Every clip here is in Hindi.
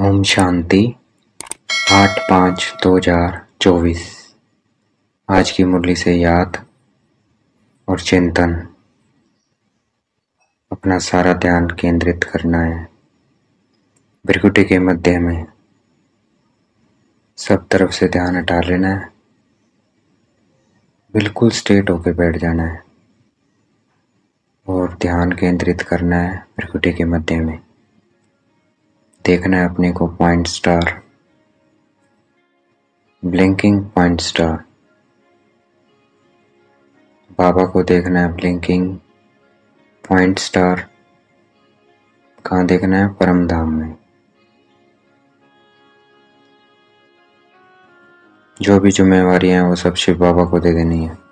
ओम शांति 8/5/2024। आज की मुरली से याद और चिंतन। अपना सारा ध्यान केंद्रित करना है भृकुटी के मध्य में। सब तरफ से ध्यान हटा लेना है, बिल्कुल स्ट्रेट होके बैठ जाना है और ध्यान केंद्रित करना है भृकुटी के मध्य में। देखना है अपने को point star, blinking point star. Baba को देखना है ब्लिंकिंग पॉइंट स्टार। कहाँ देखना है? परम धाम में। जो भी जिम्मेवारी है वो सब शिव बाबा को दे देनी है।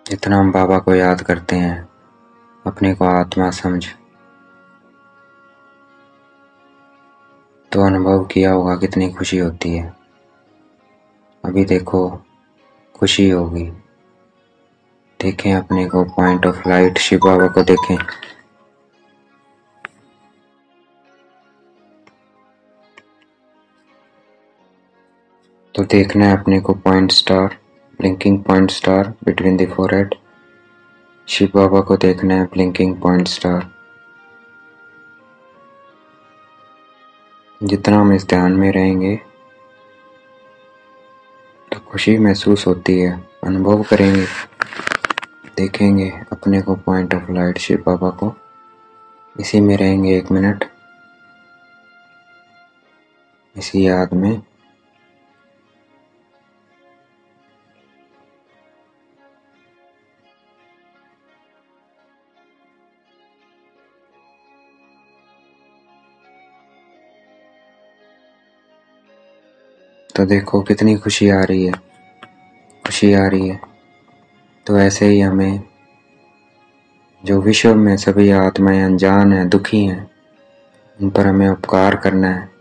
जितना हम बाबा को याद करते हैं, अपने को आत्मा समझ, तो अनुभव किया होगा कितनी खुशी होती है। अभी देखो खुशी होगी। देखें अपने को point of light, Shiv Baba को देखें। तो देखना है अपने को point star, blinking point star between the forehead. Shiv Baba को देखना है ब्लिंकिंग पॉइंट स्टार। जितना हम इस ध्यान में रहेंगे तो खुशी महसूस होती है, अनुभव करेंगे। देखेंगे अपने को point of light Shiv Baba को। इसी में रहेंगे 1 मिनट, इसी याद में। तो देखो कितनी खुशी आ रही है, खुशी आ रही है। तो ऐसे ही हमें, जो विश्व में सभी आत्माएं अनजान हैं, दुखी हैं, उन पर हमें उपकार करना है।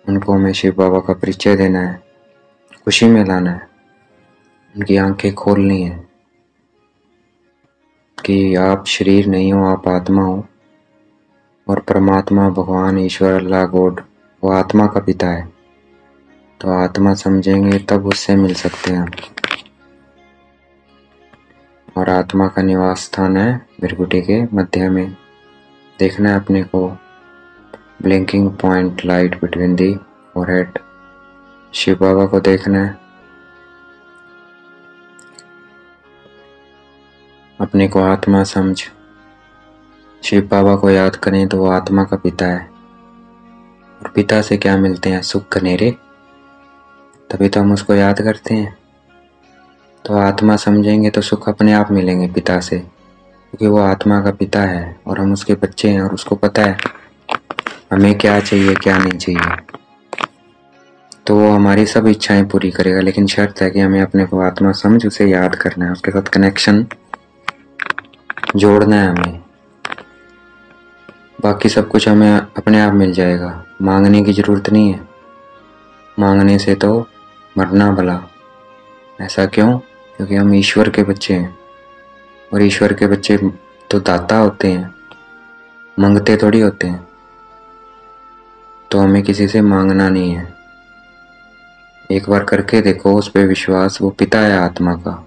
उनको हमें शिव बाबा का परिचय देना है, खुशी में लाना है, उनकी आंखें खोलनी है कि आप शरीर नहीं हो, आप आत्मा हो। और परमात्मा, भगवान, ईश्वर, अल्लाह, गॉड, वो आत्मा का पिता है। तो आत्मा समझेंगे तब उससे मिल सकते हैं हम। और आत्मा का निवास स्थान है भृकुटी के मध्य में। देखना है अपने को blinking point light between the forehead. Shiv Baba को देखना है। अपने को आत्मा समझ, शिव बाबा को याद करें तो वो आत्मा का पिता है। और पिता से क्या मिलते हैं? सुख घनेरे। तभी तो हम उसको याद करते हैं। तो आत्मा समझेंगे तो सुख अपने आप मिलेंगे पिता से, क्योंकि वो आत्मा का पिता है और हम उसके बच्चे हैं। और उसको पता है हमें क्या चाहिए, क्या नहीं चाहिए। तो वो हमारी सब इच्छाएं पूरी करेगा, लेकिन शर्त है कि हमें अपने को आत्मा समझ उसे याद करना है, उसके साथ कनेक्शन जोड़ना है हमें। बाकी सब कुछ हमें अपने आप मिल जाएगा, मांगने की जरूरत नहीं है। मांगने से तो मरना भला। ऐसा क्यों? क्योंकि हम ईश्वर के बच्चे हैं और ईश्वर के बच्चे तो दाता होते हैं, मांगते थोड़ी होते हैं। तो हमें किसी से मांगना नहीं है। एक बार करके देखो, उस पे विश्वास। वो पिता है आत्मा का,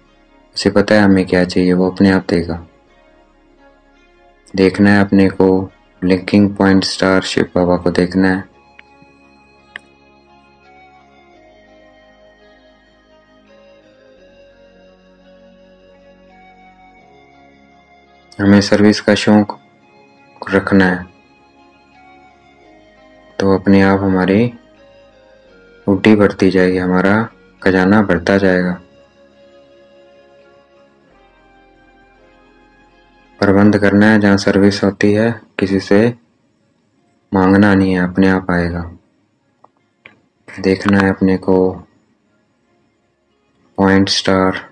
उसे पता है हमें क्या चाहिए, वो अपने आप देगा। देखना है अपने को blinking point star Shiv Baba को देखना है। हमें सर्विस का शौक रखना है, तो अपने आप हमारी ऊटी बढ़ती जाएगी, हमारा खजाना बढ़ता जाएगा। प्रबंध करना है जहाँ सर्विस होती है, किसी से मांगना नहीं है, अपने आप आएगा। देखना है अपने को पॉइंट स्टार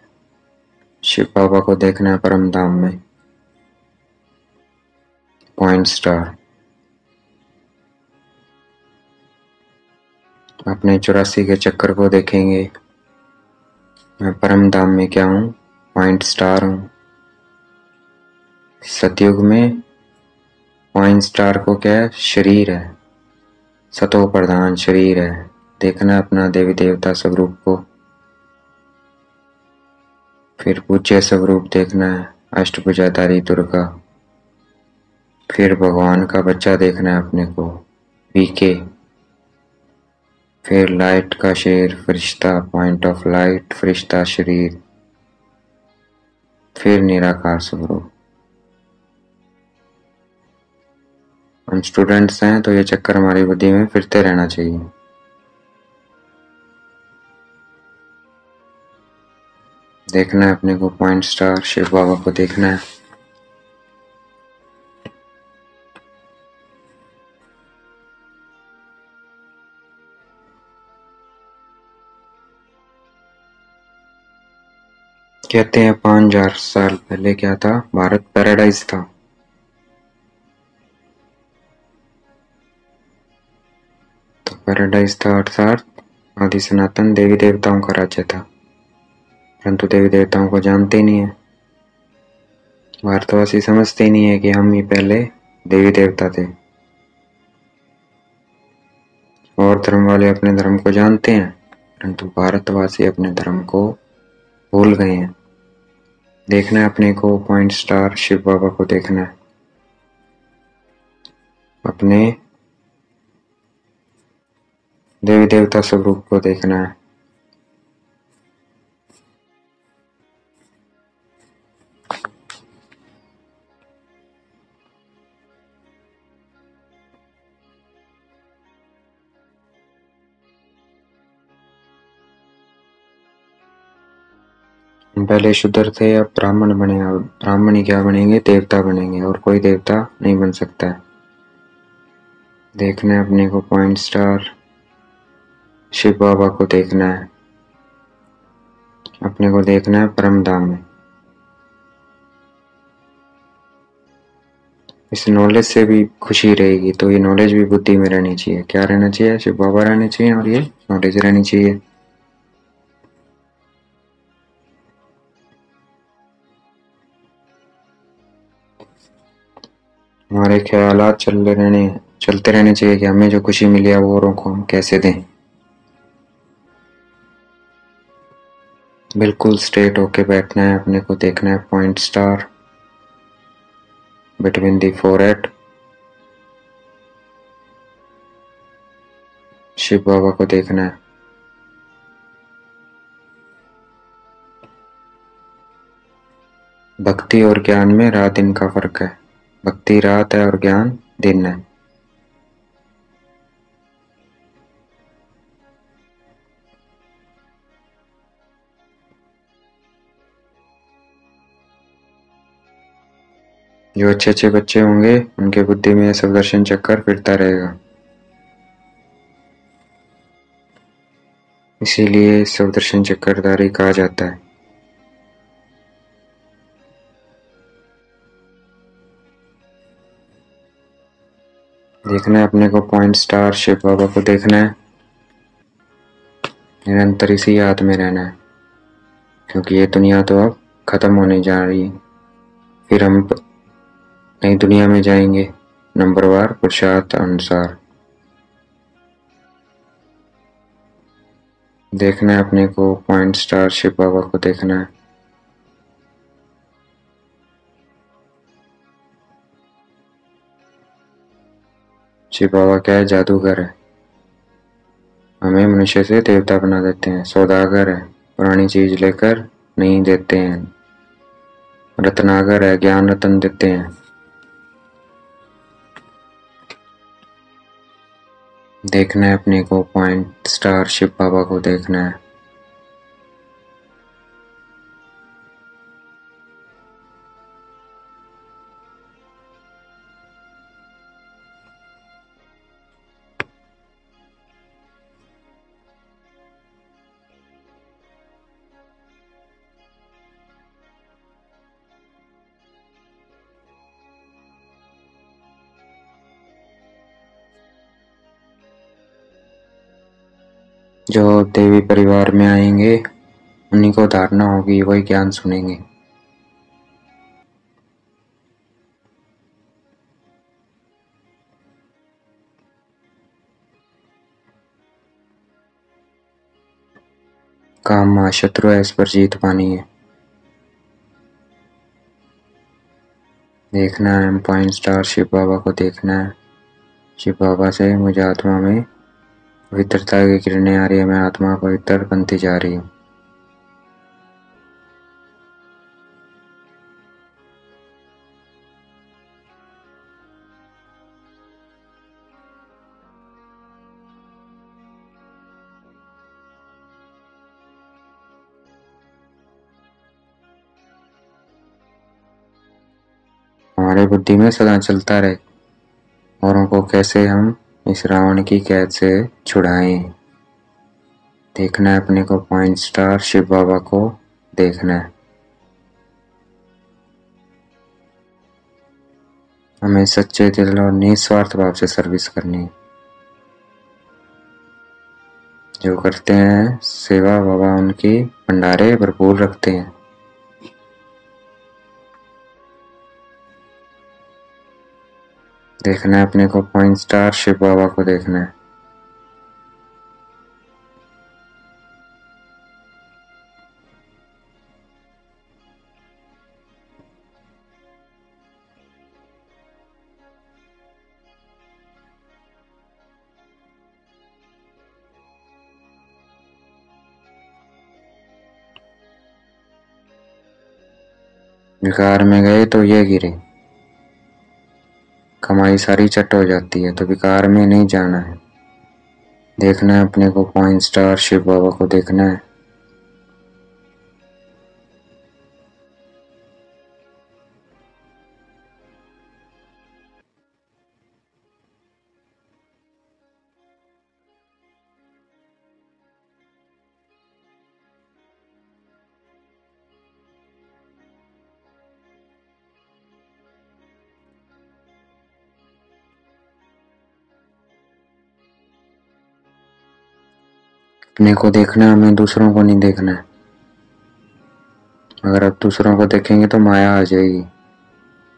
शिव बाबा को देखना है परम धाम में। पॉइंट स्टार अपने 84 के चक्कर को देखेंगे। मैं परम धाम में क्या हूँ पॉइंट स्टार हूँ। सतयुग में पॉइंट स्टार को क्या है, शरीर है, सतो प्रधान शरीर है। देखना है अपना देवी देवता स्वरूप को। फिर पूज्य स्वरूप देखना है, अष्टभुजाधारी दुर्गा। फिर भगवान का बच्चा देखना है अपने को, वीके। फिर लाइट का शरीर फरिश्ता, पॉइंट ऑफ लाइट, फरिश्ता शरीर। फिर निराकार स्वरूप। हम स्टूडेंट्स हैं तो ये चक्कर हमारी बुद्धि में फिरते रहना चाहिए। देखना है अपने को पॉइंट स्टार, शिव बाबा को देखना है। कहते हैं 5000 साल पहले क्या था, भारत पैराडाइज था। तो पैराडाइज था अर्थात आदि सनातन देवी देवताओं का राज्य था, परंतु देवी देवताओं को जानते ही नहीं है। भारतवासी समझते ही नहीं है कि हम ही पहले देवी देवता थे। और धर्म वाले अपने धर्म को जानते हैं, परंतु भारतवासी अपने धर्म को भूल गए हैं। देखना है अपने को पॉइंट स्टार, शिव बाबा को देखना है। अपने देवी देवता स्वरूप को देखना है। पहले शूद्र थे, अब ब्राह्मण बने। और ब्राह्मण ही क्या बनेंगे, देवता बनेंगे, और कोई देवता नहीं बन सकता है। देखना है अपने को पॉइंट स्टार, शिव बाबा को देखना है। अपने को देखना है परम धाम में। इस नॉलेज से भी खुशी रहेगी, तो ये नॉलेज भी बुद्धि में रहनी चाहिए। क्या रहना चाहिए, शिव बाबा रहने चाहिए और ये नॉलेज रहनी चाहिए। हमारे ख्यालात चलते रहने चाहिए कि हमें जो खुशी मिली है वो औरों को हम कैसे दें। बिल्कुल स्ट्रेट होके बैठना है, अपने को देखना है point star between the forehead. Shiv Baba को देखना है। भक्ति और ज्ञान में रात दिन का फर्क है। भक्ति रात है और ज्ञान दिन है। जो अच्छे अच्छे बच्चे होंगे उनके बुद्धि में सब दर्शन चक्कर फिरता रहेगा, इसीलिए सब दर्शन चक्करधारी कहा जाता है। देखना है अपने को पॉइंट स्टार, शिव बाबा को देखना है। निरंतर इसी याद में रहना है, क्योंकि ये दुनिया तो अब खत्म होने जा रही है। फिर हम नई दुनिया में जाएंगे नंबरवार पुरुषार्थ अनुसार। देखना है अपने को पॉइंट स्टार, शिव बाबा को देखना है। शिव बाबा क्या है, जादूगर है। हमें मनुष्य से देवता बना देते हैं। सौदागर है, पुरानी चीज लेकर नहीं देते हैं। रत्नागर है, ज्ञान रत्न देते हैं। देखना है अपने को पॉइंट स्टार, शिव बाबा को देखना है। जो देवी परिवार में आएंगे उन्हीं को धारणा होगी, वही ज्ञान सुनेंगे। काम महाशत्रु है, इस पर जीत पानी है। देखना है M point star Shiv Baba को देखना है। शिव बाबा से मुझे आत्मा में पवित्रता की किरणें आ रही है, मैं आत्मा पवित्र बनती जा रही हूँ। हमारे बुद्धि में सदा चलता रहे, औरों को कैसे हम इस रावण की कैद से छुड़ाएं। देखना है अपने को पॉइंट स्टार शिव बाबा को देखना है। हमें सच्चे दिल और निस्वार्थ भाव से सर्विस करनी है। जो करते हैं सेवा, बाबा उनकी भंडारे भरपूर रखते हैं। देखना है अपने को पॉइंट स्टार शिव बाबा को देखना है। विकार में गए तो ये गिरे, कमाई सारी चट हो जाती है, तो विकार में नहीं जाना है। देखना है अपने को पॉइंट स्टार शिव बाबा को देखना है। अपने को देखना है, हमें दूसरों को नहीं देखना है। अगर आप दूसरों को देखेंगे तो माया आ जाएगी,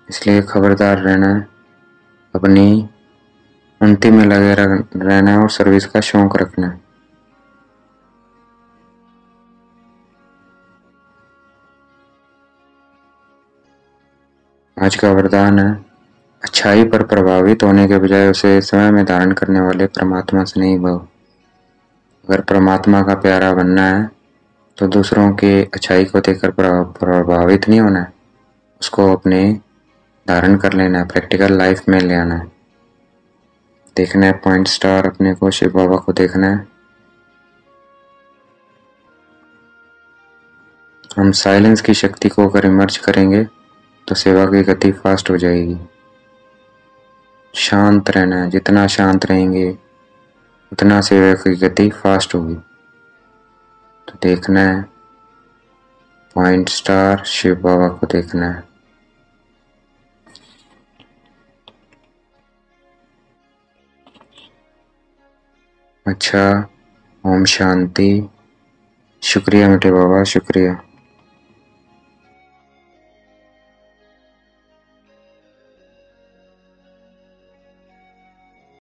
इसलिए खबरदार रहना है। अपनी उन्नति में लगे रहना है और सर्विस का शौक रखना है। आज का वरदान है, अच्छाई पर प्रभावित होने के बजाय उसे स्वयं में धारण करने वाले परमात्मा से नहीं भव। अगर परमात्मा का प्यारा बनना है तो दूसरों की अच्छाई को देखकर प्रभावित नहीं होना है, उसको अपने धारण कर लेना है, प्रैक्टिकल लाइफ में ले आना है। देखना है पॉइंट स्टार अपने को शिव बाबा को देखना है। हम साइलेंस की शक्ति को अगर इमर्ज करेंगे तो सेवा की गति फास्ट हो जाएगी। शांत रहना है, जितना शांत रहेंगे उतना सेवा की गति फास्ट होगी। तो देखना है पॉइंट स्टार शिव बाबा को देखना है। अच्छा, ओम शांति। शुक्रिया मीठे बाबा, शुक्रिया।